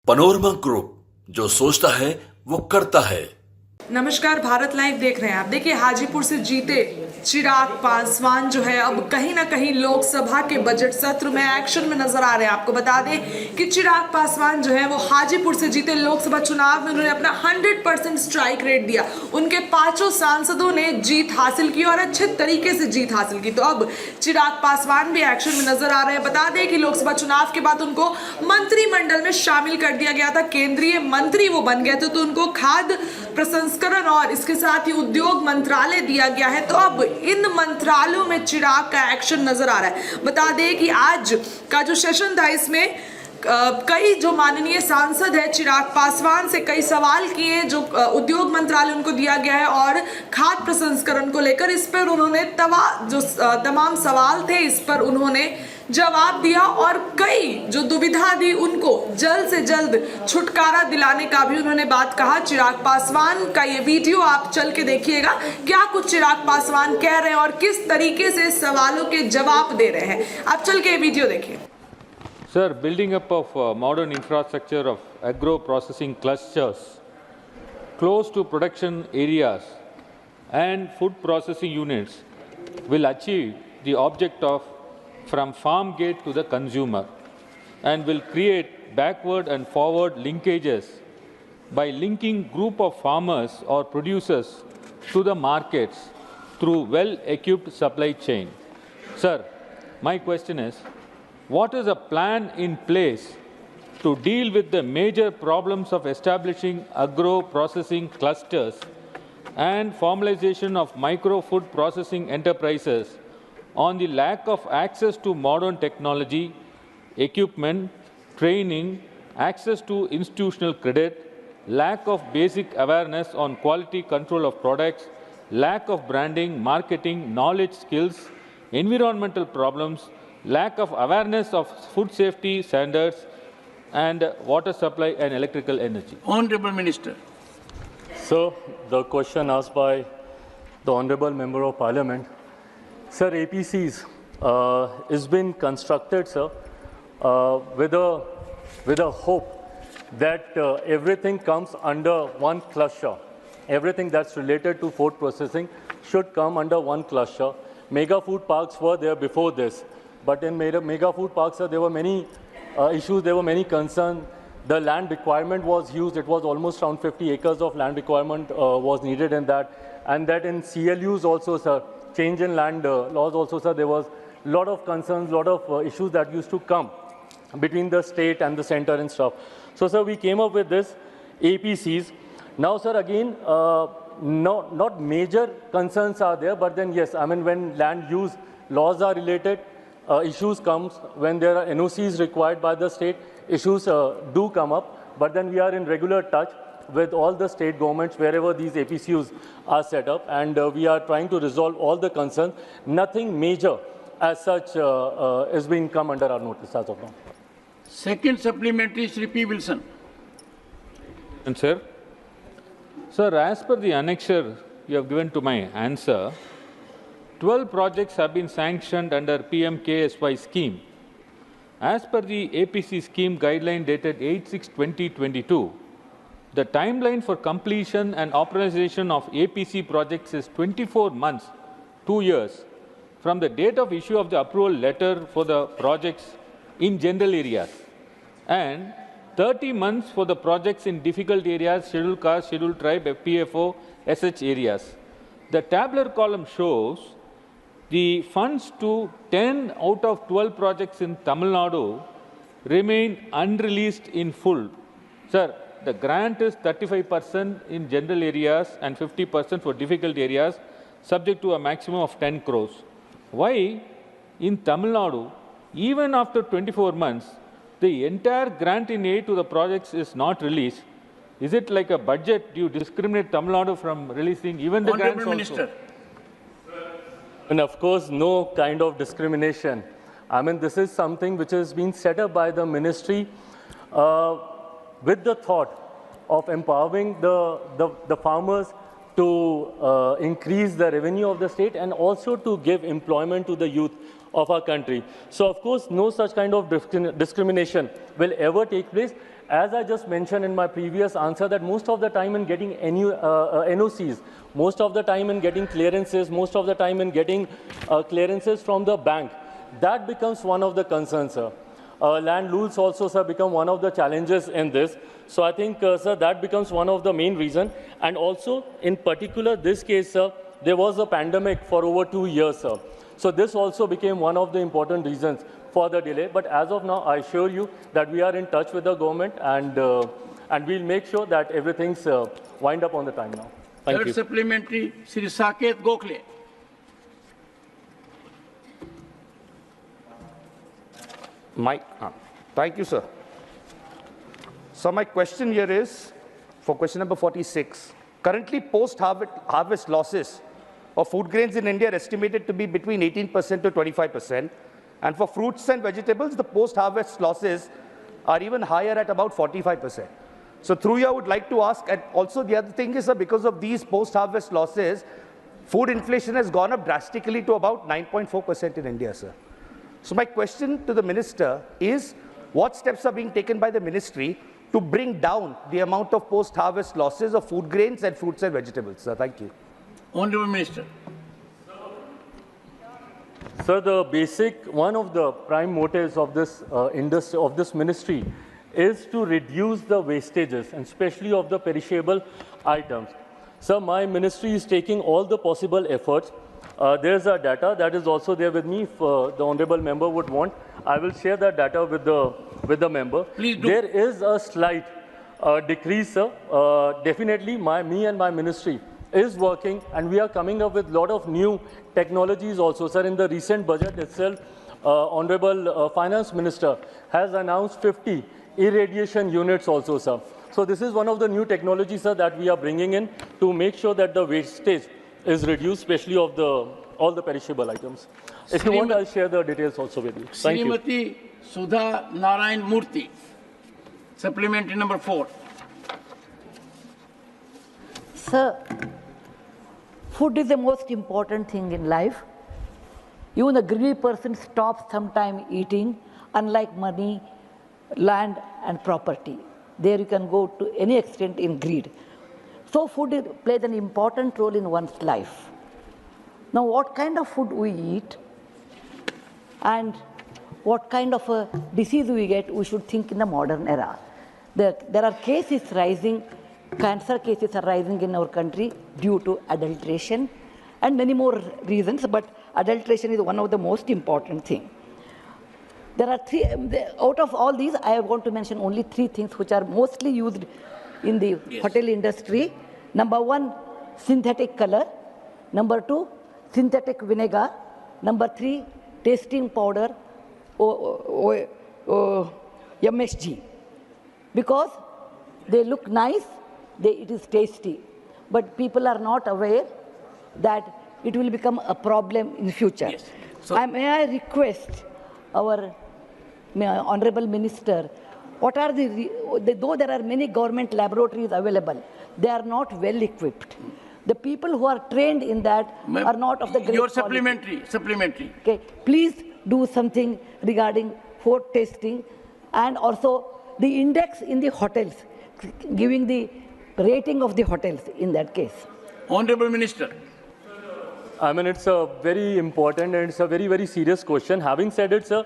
Panorama group, जो सोचता है वो करता है। नमस्कार, भारत लाइव देख रहे हैं आप। देखिए, हाजीपुर से जीते चिराग पासवान जो है अब कहीं ना कहीं लोकसभा के बजट सत्र में एक्शन में नजर आ रहे हैं। आपको बता दें कि चिराग पासवान जो है वो हाजीपुर से जीते लोकसभा चुनाव में उन्होंने अपना 100% स्ट्राइक रेट दिया। उनके पांचों सांसदों ने जीत हासिल की और अच्छे तरीके से जीत हासिल की। तो अब चिराग पासवान भी एक्शन में नजर आ रहे हैं। बता दें कि लोकसभा चुनाव के बाद उनको मंत्रिमंडल में शामिल कर दिया गया था, केंद्रीय मंत्री वो बन गए थे। तो उनको खाद्य प्रसंस्करण और इसके साथ ही उद्योग मंत्रालय दिया गया है। तो अब इन मंत्रालयों में चिराग का एक्शन नजर आ रहा है। बता दें कि आज का जो सेशन था इसमें कई जो माननीय सांसद है चिराग पासवान से कई सवाल किए जो उद्योग मंत्रालय उनको दिया गया है और खाद्य प्रसंस्करण को लेकर इस पर उन्होंने तमाम सवाल थे इस पर उन्होंने जवाब दिया और कई जो दुविधा थी उनको जल्द से जल्द छुटकारा दिलाने का भी उन्होंने बात कहा। चिराग पासवान का ये वीडियो आप चल के देखिएगा, क्या कुछ चिराग पासवान कह रहे हैं और किस तरीके से सवालों के जवाब दे रहे हैं। आप चल के ये वीडियो देखिए। Sir, building up of modern infrastructure of agro-processing clusters close to production areas and food processing units will achieve the object of from farm gate to the consumer and will create backward and forward linkages by linking group of farmers or producers to the markets through well-equipped supply chain. Sir, my question is, what is a plan in place to deal with the major problems of establishing agro-processing clusters and formalization of micro-food processing enterprises on the lack of access to modern technology, equipment, training, access to institutional credit, lack of basic awareness on quality control of products, lack of branding, marketing, knowledge skills, environmental problems, lack of awareness of food safety standards, and water supply and electrical energy? Honorable Minister. Sir, the question asked by the Honorable Member of Parliament. Sir, APCs is been constructed, sir, with a hope that everything comes under one cluster. Everything that's related to food processing should come under one cluster. Mega food parks were there before this. But in mega food parks, there were many issues, there were many concerns. The land requirement was huge. It was almost around 50 acres of land requirement was needed in that. And that in CLUs also, sir, change in land laws also, sir, there was a lot of concerns, a lot of issues that used to come between the state and the center and stuff. So, sir, we came up with this APCs. Now, sir, again, not major concerns are there, but then, yes, I mean, when land use laws are related, issues comes when there are NOCs required by the state, issues do come up, but then we are in regular touch with all the state governments wherever these APCUs are set up, and we are trying to resolve all the concerns. Nothing major as such is being come under our notice as of now. Second supplementary, Shri P. Wilson. And sir, as per the annexure you have given to my answer, 12 projects have been sanctioned under PM-KSY scheme. As per the APC scheme guideline dated 8/6/2022, the timeline for completion and operationalization of APC projects is 24 months, 2 years, from the date of issue of the approval letter for the projects in general areas, and 30 months for the projects in difficult areas, scheduled caste, scheduled tribe, FPFO, SH areas. The tabular column shows the funds to 10 out of 12 projects in Tamil Nadu remain unreleased in full. Sir, the grant is 35% in general areas and 50% for difficult areas, subject to a maximum of 10 crores. Why in Tamil Nadu, even after 24 months, the entire grant in aid to the projects is not released? Is it like a budget? Do you discriminate Tamil Nadu from releasing even the grants also? Minister. And of course, no kind of discrimination. I mean, this is something which has been set up by the ministry with the thought of empowering the farmers to increase the revenue of the state and also to give employment to the youth of our country. So, of course, no such kind of discrimination will ever take place. as I just mentioned in my previous answer, that most of the time in getting NOCs, most of the time in getting clearances, most of the time in getting clearances from the bank, that becomes one of the concerns, sir. Land rules also, sir, become one of the challenges in this. So I think, sir, that becomes one of the main reasons. And also, in particular, this case, sir, there was a pandemic for over 2 years, sir. So this also became one of the important reasons for the delay. But as of now, I assure you that we are in touch with the government, and we'll make sure that everything's wind up on the time now. Thank Third you. supplementary, Sri Saket Gokhale. Thank you, sir. So my question here is, for question number 46, currently post-harvest losses of food grains in India are estimated to be between 18% to 25%. And for fruits and vegetables, the post-harvest losses are even higher at about 45%. So through you, I would like to ask, and also the other thing is, sir, because of these post-harvest losses, food inflation has gone up drastically to about 9.4% in India, sir. So my question to the minister is, what steps are being taken by the ministry to bring down the amount of post-harvest losses of food grains and fruits and vegetables, sir? Thank you. Honorable Minister. Sir, one of the prime motives of this industry, of this ministry, is to reduce the wastages, and especially of the perishable items. Sir, my ministry is taking all the possible efforts. There's a data that is also there with me. If the honorable member would want, I will share that data with the member. Please do. There is a slight decrease, sir. Definitely, me and my ministry is working, and we are coming up with a lot of new technologies also, sir. In the recent budget itself, Honorable Finance Minister has announced 50 irradiation units also, sir. So this is one of the new technologies, sir, that we are bringing in to make sure that the wastage is reduced, especially of all the perishable items. If you want, I'll share the details also with you. Thank you. Srimati Sudha Narayan Murthy. Supplementary number 4. Sir, food is the most important thing in life. Even a greedy person stops sometime eating, unlike money, land and property. There you can go to any extent in greed. So food plays an important role in one's life. Now what kind of food we eat and what kind of a disease we get, we should think in the modern era. There are cases rising, cancer cases are rising in our country due to adulteration and many more reasons, but adulteration is one of the most important things. There are out of all these, I want to mention only 3 things which are mostly used in the hotel industry. Number 1, synthetic color. Number 2, synthetic vinegar. Number 3, tasting powder, MSG. Because they look nice, it is tasty. But people are not aware that it will become a problem in future. Yes. So, May I request our Honorable Minister, what are though there are many government laboratories available, they are not well equipped. The people who are trained in that are not of the great your quality. supplementary. Okay, please do something regarding food tasting and also the index in the hotels, giving the rating of the hotels in that case. Honorable Minister. I mean, it's a very important and it's a very, very serious question. Having said it, sir,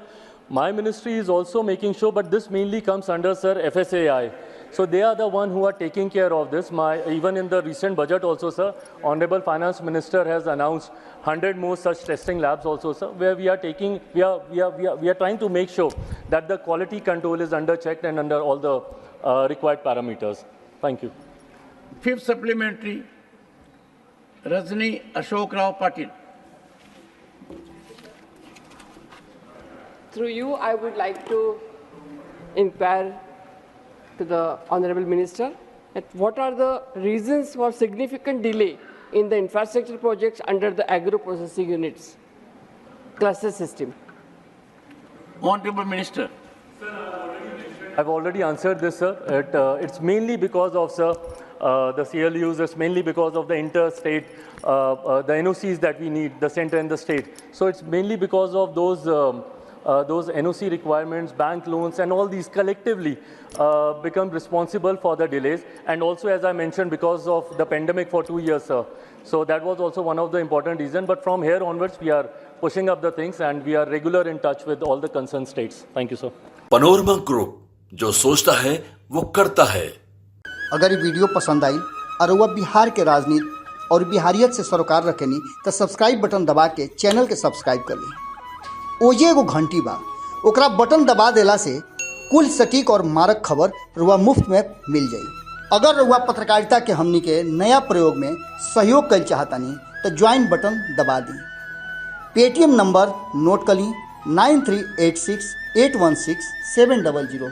my ministry is also making sure, but this mainly comes under, sir, FSAI. So they are the one who are taking care of this. Even in the recent budget also, sir, Honorable Finance Minister has announced 100 more such testing labs also, sir, where we are trying to make sure that the quality control is under checked and under all the required parameters. Thank you. 5th supplementary, Rajni Ashok Rao Patil. Through you, I would like to inquire to the Honorable Minister that what are the reasons for significant delay in the infrastructure projects under the agro-processing units cluster system? Honorable Minister. I've already answered this, sir. It's mainly because of, sir, the CLUs, it's mainly because of the interstate, the NOCs that we need, the center and the state. So it's mainly because of those those NOC requirements, bank loans, and all these collectively become responsible for the delays. And also, as I mentioned, because of the pandemic for 2 years, sir. So that was also one of the important reasons. But from here onwards, we are pushing up the things, and we are regular in touch with all the concerned states. Thank you, sir. Panorama group, जो सोचता है वो करता है। अगर ये video पसंद आई और वह बिहार के राजनीति और बिहारियत से सरोकार रखेनी तो सब्सक्राइब बटन दबा के चैनल के सब्सक्राइब कर ली। ओजे एगो घंटी बा, ओकरा बटन दबा देला से कुल सटीक और मारक खबर रुआ मुफ्त में मिल जाई। अगर रुआ पत्रकारिता के हमनी के नया प्रयोग में सहयोग कर चाहतानी तो ज्वाइन बटन दबा दी। पेटीएम नंबर नोट कर ली 9386816700।